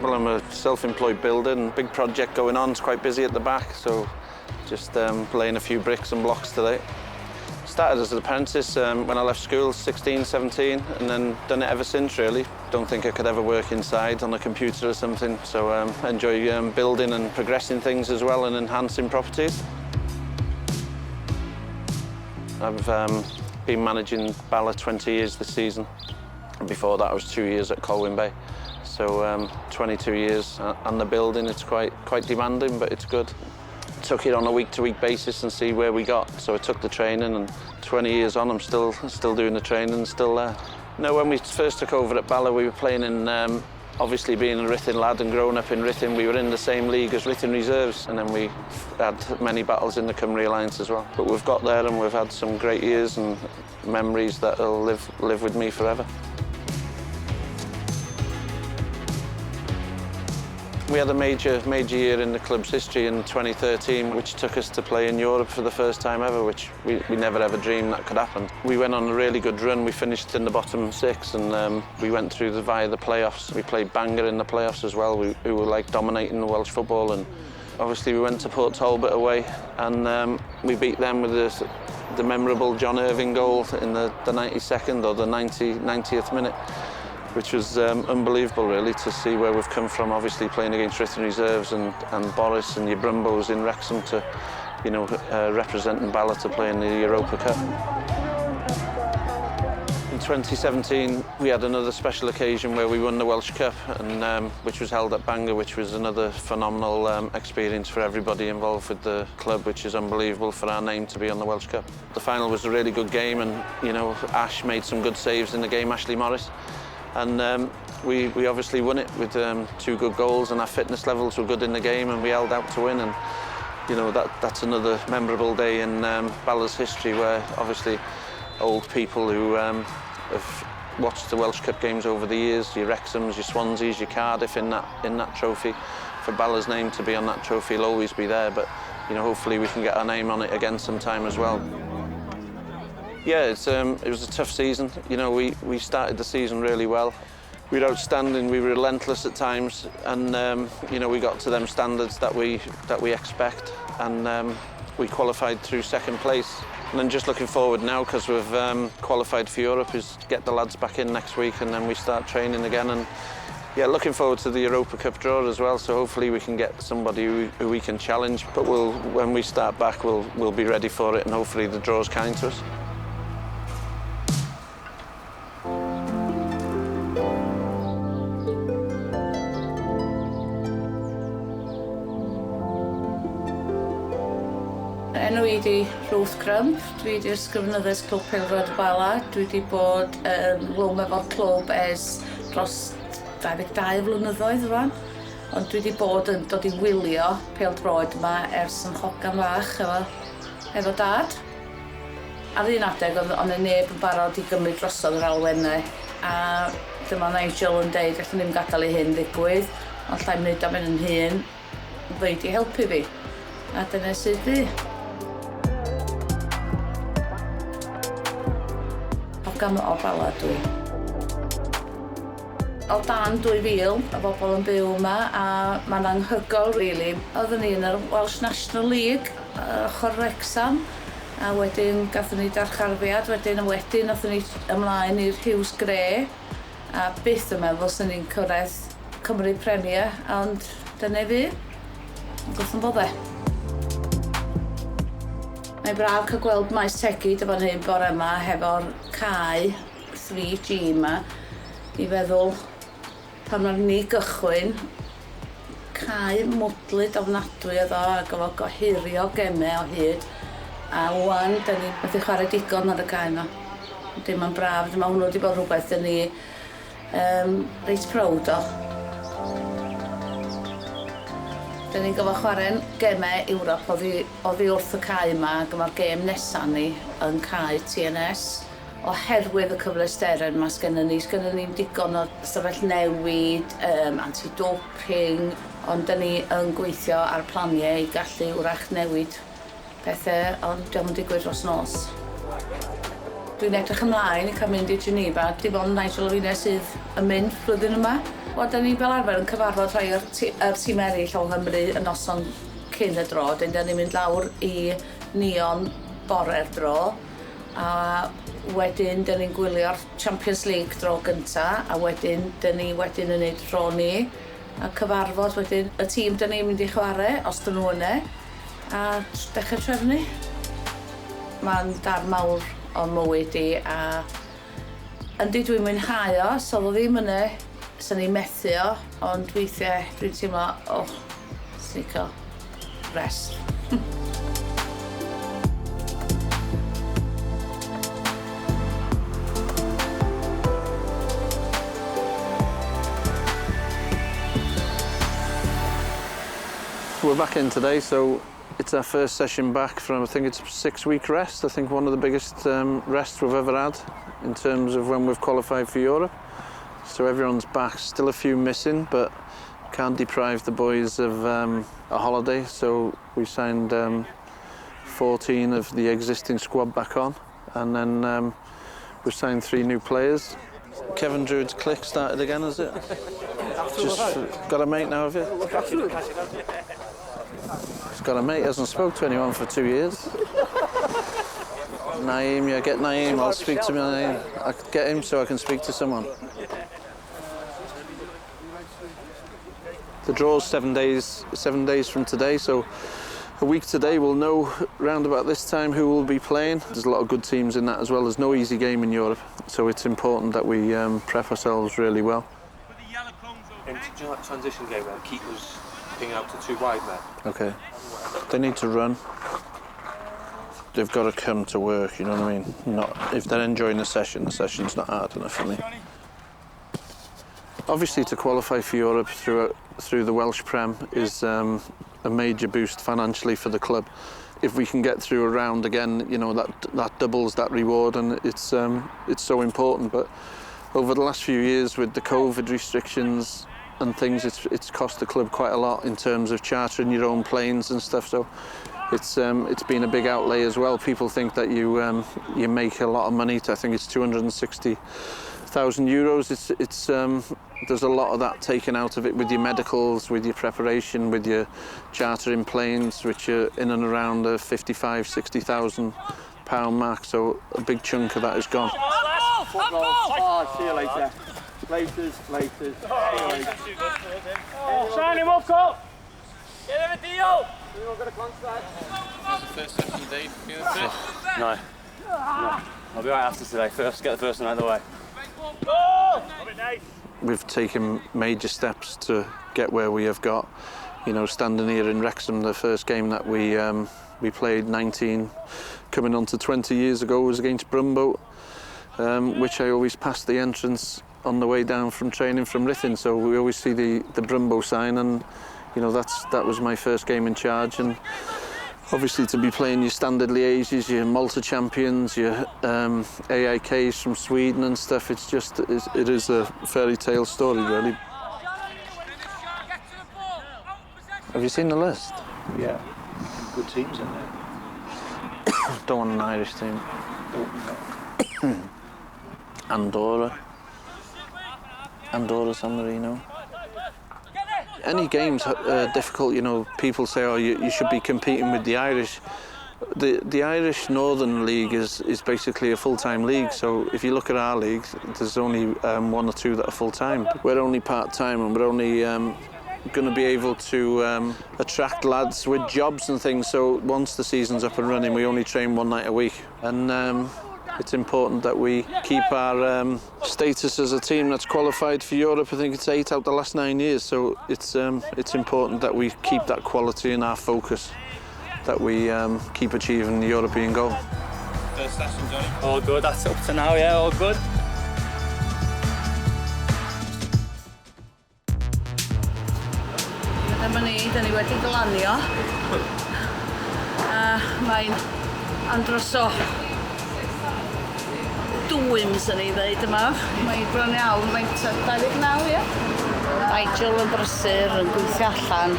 Well, I'm a self-employed builder and big project going on. It's quite busy at the back, so just laying a few bricks and blocks today. Started as an apprentice when I left school, 16, 17, and then done it ever since, really. Don't think I could ever work inside on a computer or something, so I enjoy building and progressing things as well and enhancing properties. I've been managing Bala 20 years this season. Before that, I was 2 years at Clwb. So 22 years on the building. It's quite demanding, but it's good. Took it on a week-to-week basis and see where we got. So I took the training, and 20 years on, I'm still doing the training, still there. No, when we first took over at Bala, we were playing in, obviously being a Rhythin lad and growing up in Rhythin, we were in the same league as Rhythin Reserves, and then we had many battles in the Cymru Alliance as well. But we've got there and we've had some great years and memories that will live with me forever. We had a major year in the club's history in 2013, which took us to play in Europe for the first time ever, which we never ever dreamed that could happen. We went on a really good run. We finished in the bottom six, and we went through via the playoffs. We played Bangor in the playoffs as well. We were like dominating the Welsh football, and obviously we went to Port Talbot away, and we beat them with the memorable John Irving goal in the 92nd or the 90th minute. Which was unbelievable, really, to see where we've come from, obviously playing against Rhythin Reserves and Boris and your Brumbos in Wrexham to, representing Bala to play in the Europa Cup. In 2017, we had another special occasion where we won the Welsh Cup, and which was held at Bangor, which was another phenomenal experience for everybody involved with the club, which is unbelievable for our name to be on the Welsh Cup. The final was a really good game, and, Ash made some good saves in the game, Ashley Morris. And we obviously won it with 2 good goals, and our fitness levels were good in the game, and we held out to win. And that's another memorable day in Bala's history, where obviously old people who have watched the Welsh Cup games over the years, your Wrexhams, your Swanseas, your Cardiff in that trophy, for Bala's name to be on that trophy will always be there. But hopefully we can get our name on it again sometime as well. Yeah, it was a tough season. We started the season really well. We were outstanding, we were relentless at times, and we got to them standards that we expect, and we qualified through second place. And then just looking forward now, because we've qualified for Europe, is get the lads back in next week, and then we start training again. And yeah, looking forward to the Europa Cup draw as well, so hopefully we can get somebody who we can challenge. But when we start back, we'll be ready for it, and hopefully the draw's kind to us. Enw i di Rhaglen. Dwi wedi'r ysgrifennyddus Clwb Pêl-droed Bala. Dwi wedi bod yn lwm efo'r clwb dros 22 flynyddoedd rwan. Ond dwi wedi bod yn dod i wylio Pêl-droed yma ers yn hogan fach efo dad. Ar un adeg ond neb yn barod i gymryd drosodd yr alwennau. A dyma Nigel yn deud, gallwn ni'n gadael i hyn ddigwydd, ond llai'n wneud am yn hun, fe wedi helpu fi. A dyna sydd fi. Hogan o Bala dwi. O dan 2000, y bobl yn byw yma, a mae'n anhygoel, rili. Oeddwn ni yn yr Welsh National League, ochr Wrexham, a wedyn gathon ni darcharfiad, wedyn oeddwn ni ymlaen i'r Hughes Grey, a byth yn meddwl sy'n ni'n cyrraedd Cymru Premier, ond dyna fi. Gwrth yn bodde. Mae'n braf cael gweld maes tegid efo hyn bore yma hefo'r cae 3G yma i feddwl pan mae'n ni gychwyn cae mwdlyd ofnadwy o ac efo gohirio gemau o hyd, a wan da ni wedi chwarae digon ar y cae yma. Dim yn braf, mae hwnnw wedi bod rhywbeth da ni reit proud o. Da ni'n gofio chwarae'n gemau Ewrop oddi wrth y cae yma, ac mae'r gêm nesaf ni yn cae TNS. Oherwydd y cyfleusterau yma sgennyn ni'n digon o stafell newid, anti-doping, ond da ni yn gweithio ar planiau i gallu wrach newid pethau, ond diolch yn digwydd dros nos. Dwi'n edrych ymlaen i cael mynd i Geneva, dim ond Nigel o finne sydd yn mynd flwyddyn yma. Wel, da ni fel arfer yn cyfarfod rhai o'r tîm eraill o Nghymru yn noson cyn y dro. Da ni'n mynd lawr i Neon bore'r dro. A wedyn, da ni'n gwylio'r Champions League dro gynta. A wedyn, da ni wedyn yn neud dro ni. A cyfarfod wedyn y tîm da ni'n mynd i chwarae, os dyn nhw yna. A dechrau trefnu. Mae'n dar mawr o mywyd i. A yndi dwi'n mwynhau o, so ddo ddim yna. Sa'n ni'n methu o, ond weithiau dwi'n teimlo, slico, rest. We're back in today, so it's our first session back from, I think it's a 6-week rest. I think one of the biggest rests we've ever had in terms of when we've qualified for Europe. So everyone's back, still a few missing, but can't deprive the boys of a holiday. So we signed 14 of the existing squad back on, and then we've signed 3 new players. Pêl-Droed's click started again, has it? Just got a mate now, have you? He's got a mate, hasn't spoke to anyone for 2 years. Naeem, yeah, get Naeem, I'll speak to Naeem. I'll get him so I can speak to someone. The draw's 7 days from today, so a week today we'll know round about this time who will be playing. There's a lot of good teams in that as well. There's no easy game in Europe, so it's important that we prep ourselves really well. And do you know that transition game where the keeper's pinging out to 2 wide men? Okay. They need to run. They've got to come to work, you know what I mean? Not if they're enjoying the session's not hard enough for me. Obviously, to qualify for Europe through the Welsh Prem is a major boost financially for the club. If we can get through a round again, you know, that doubles that reward, and it's so important. But over the last few years, with the COVID restrictions and things, it's cost the club quite a lot in terms of chartering your own planes and stuff. So it's been a big outlay as well. People think that you make a lot of money. I think it's 260,000 euros. There's a lot of that taken out of it with your medicals, with your preparation, with your chartering planes, which are in and around the 55,000–60,000 pound mark. So a big chunk of that is gone. Oh, see you later. Laters. See you later. Sign him off, Cole. Get him a deal. We've not got a contract. How's the first session, Dave? Feeling fit? No. I'll be right after today. First, get the first one out of the way. We've taken major steps to get where we have got. You know, standing here in Wrexham, the first game that we played 19, coming on to 20 years ago, was against Brumbo, which I always passed the entrance on the way down from training from Rhythin. So we always see the Brumbo sign, and you know that was my first game in charge. And obviously to be playing your standard liages, your Malta champions, your AIKs from Sweden and stuff, it is a fairy tale story, really. Have you seen the list? Yeah. Good teams in there. Don't want an Irish team. Andorra, San Marino. Any game's difficult, you know. People say, oh, you should be competing with the Irish. The Irish Northern League is basically a full-time league, so if you look at our league, there's only 1 or 2 that are full-time. We're only part-time, and we're only going to be able to attract lads with jobs and things, so once the season's up and running, we only train 1 night a week. And it's important that we keep our status as a team that's qualified for Europe. I think it's 8 out of the last 9 years, so it's important that we keep that quality in our focus, that we keep achieving the European goal. First session, Johnny. All good, that's up to now, yeah, all good. Dyma ni, da ni wedi dylanio. Mae'n andros o dwyms yn ei ddeud yma. Mae'n bron iawn, mae'n 29, ie? Nigel yn brysur, yn gweithio allan.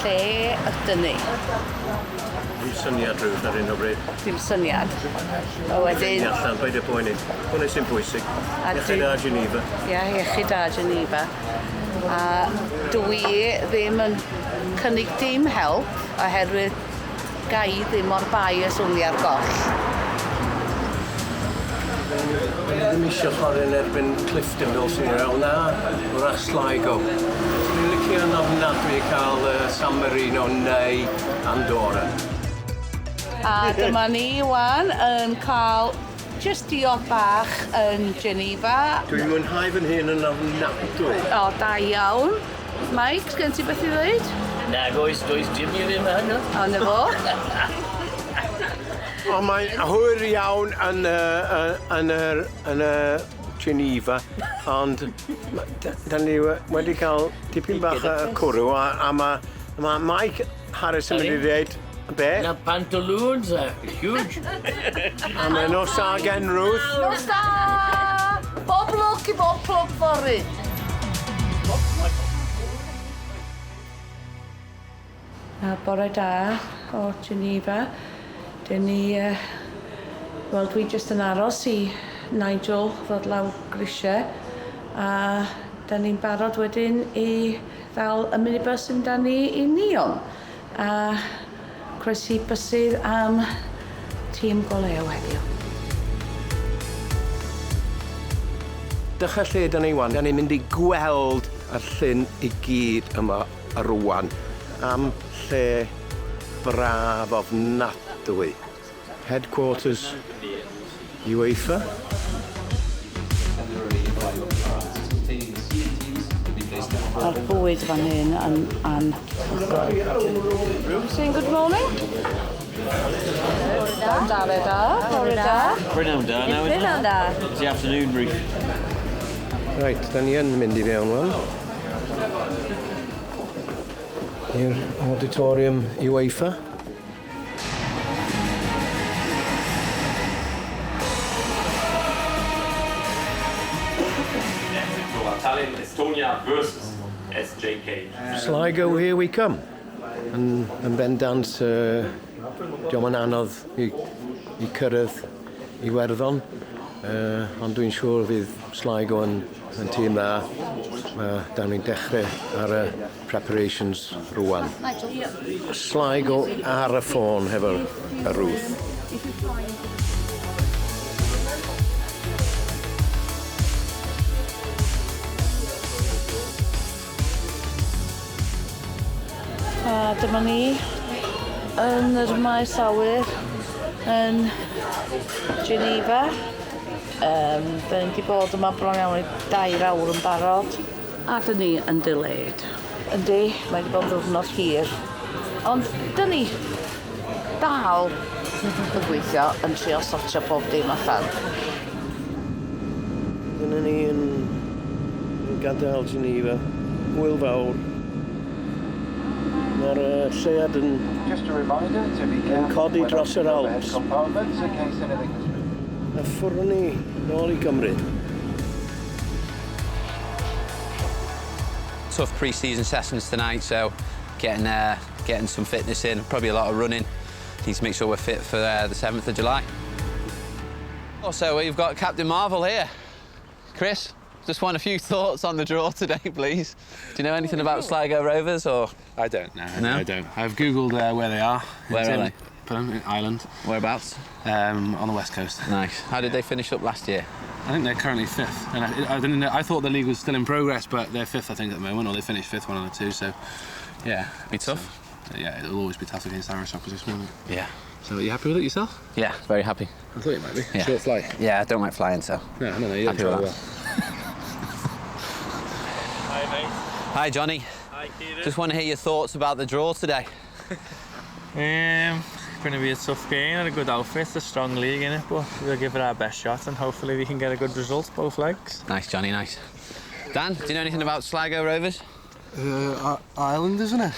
lle ydyn ni? Dim syniad rhywbeth ar un o bryd. Dim syniad. A wedyn... Allan, paid y poeni. Hwna sy'n bwysig. Iechyd a Geneva. Ie, iechyd a Geneva. A dwi ddim yn cynnig dim help oherwydd gai ddim mor bai as wni ar goll. Ddim eisiau chwarae yn erbyn Clifton fel sy'n rhaid. Na, wrach Sligo. Dwi'n licio yn ofnadwy cael San Marino neu Andorra. A dyma ni, wan, yn cael just diod bach yn Geneva. Dwi'n mwynhau fy hun yn ofnadwy. O, da iawn. Mike, gen ti beth i ddweud? Nag oes Jimmy ddim yn hynny. O, na fo. O, mae'n hwyr iawn yn y Geneva, ond da ni wedi cael dipyn bach y cwrw, a mae Mike Harris yn mynd i ddweud, be? Na pantaloons, huge. A mae nos da gen Ruth. Nos da! Bob lwc i bob clwb fory. A bore da o Geneva. Dyn ni, wel dwi jyst yn aros i Nigel ddod law grisiau a dyn ni'n barod wedyn i ddal y minibus amdani i Neon a croesi bysydd am tîm Goliau heddiw. Dechrau lle dyn ni wan, dyn ni'n mynd i gweld y llyn i gyd yma ar rwan am lle braf ofnadwy. Headquarters UEFA. A'r bwyd fan hyn yn saying good morning. Bore da. Brynham da now, isn't it? It's the afternoon brief. Right, da ni yn mynd i fewn wan. I'r auditorium UEFA. Estonia versus SJK. Sligo, here we come. Yn bendant, diolch yn anodd i cyrraedd Iwerddon, ond dwi'n siŵr fydd Sligo yn tîm dda. Da ni'n dechrau ar y preparations rwan. Sligo ar y ffôn hefo y Ruth. A dyma ni yn yr maes awyr yn Geneva. Dyn ni wedi bod yma bron iawn i 2 awr yn barod. A dyn ni yn delayed. Yndi, mae wedi bod yn ddiwrnod hir. Ond dyn ni dal yn gweithio yn trio sortio pob dim allan. Dyna ni yn gadael Geneva. Hwyl fawr. Mae'r llead yn codi dros yr Alps. A ffwrn ni nôl i Gymru. Tough pre-season sessions tonight, so getting some fitness in, probably a lot of running. Need to make sure we're fit for the 7th of July. Also, we've got Captain Marvel here. Chris, just want a few thoughts on the draw today, please. Do you know anything about Sligo Rovers, or...? I don't, no. No? I don't. I've Googled where they are. Where are they? In Ireland. Whereabouts? On the west coast. Nice. How did they finish up last year? I think they're currently 5th. And I didn't know, I thought the league was still in progress, but they're 5th, I think, at the moment, or they finished 5th, one of the two, so... Yeah. Be tough? Yeah, it'll always be tough against Irish opposition, won't it? Yeah. So are you happy with it yourself? Yeah, very happy. I thought you might be. Yeah. Short flight. Yeah, I don't like flying, so... No, you happy don't with well. Hi, mate. Hi, Johnny. Hi, Kieran. Just want to hear your thoughts about the draw today. Going to be a tough game and a good outfit. It's a strong league, innit? But we'll give it our best shot and hopefully we can get a good result, both legs. Nice, Johnny, nice. Dan, do you know anything about Sligo Rovers? Ireland, isn't it?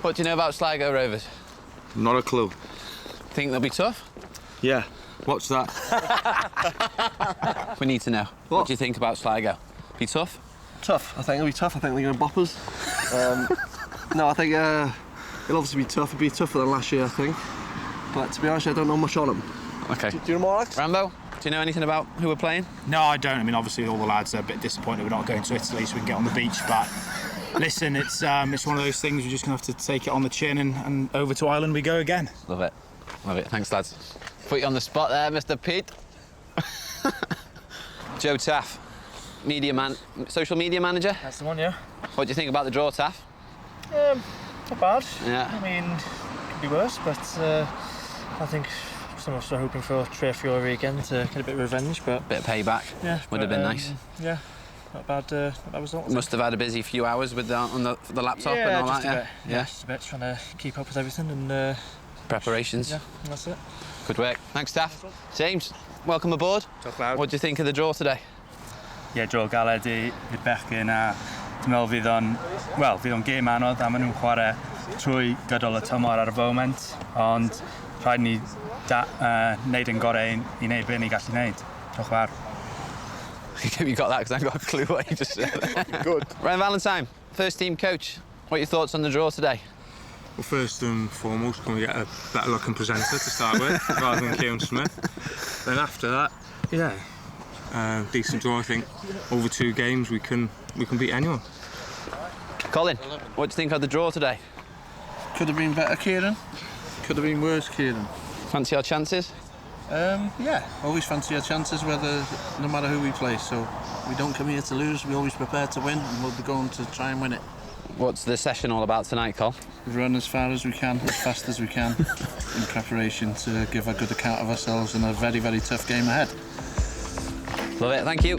What do you know about Sligo Rovers? Not a clue. Think they'll be tough? Yeah. What's that? We need to know. What do you think about Sligo? Be tough? Tough. I think it'll be tough. I think they're going to bop us. No, I think it'll obviously be tough. It'll be tougher than last year, I think. But to be honest, I don't know much on them. Okay. Do you know more, Alex? Rambo, do you know anything about who we're playing? No, I don't. I mean, obviously all the lads are a bit disappointed we're not going to Italy so we can get on the beach, but listen, it's one of those things we're just going to have to take it on the chin and over to Ireland we go again. Love it. Love it. Thanks, lads. Put you on the spot there, Mr. Pete. Joe Taff, social media manager. That's the one, yeah. What do you think about the draw, Taff? Not bad. Yeah. I mean, could be worse, but I think some of us are hoping for 3 or 4 weekend to get a bit of revenge, but... Bit of payback. Yeah. Would have been nice. Yeah. Not bad result. Must have had a busy few hours with on the laptop and all that, yeah? Yeah, just a bit, trying to keep up with everything and... preparations. Yeah, that's it. Good work. Thanks, Taff. James, welcome aboard. What do you think of the draw today? Ie, draw galed i'r bechgyn a dwi'n meddwl fydd o'n gêm anodd a maen nhw'n chwarae trwy gydol y tymor ar y foment, ond rhaid ni wneud yn gorau i wneud be ni gallu wneud. Diolch yn fawr. You got that because I haven't got a clue what you just said. Good. Ryan Valentine, first team coach. What are your thoughts on the draw today? Well, first and foremost, can we get a better looking presenter to start with, rather than Kieran Smith? Then after that, yeah, decent draw. I think over 2 games we can beat anyone. Colin, what do you think of the draw today? Could have been better, Kieran. Could have been worse, Kieran. Fancy our chances? Yeah, always fancy our chances, no matter who we play. So we don't come here to lose. We always prepare to win, and we'll be going to try and win it. What's the session all about tonight, Col? Run as far as we can, as fast as we can, in preparation to give a good account of ourselves in a very, very tough game ahead. Love it, thank you.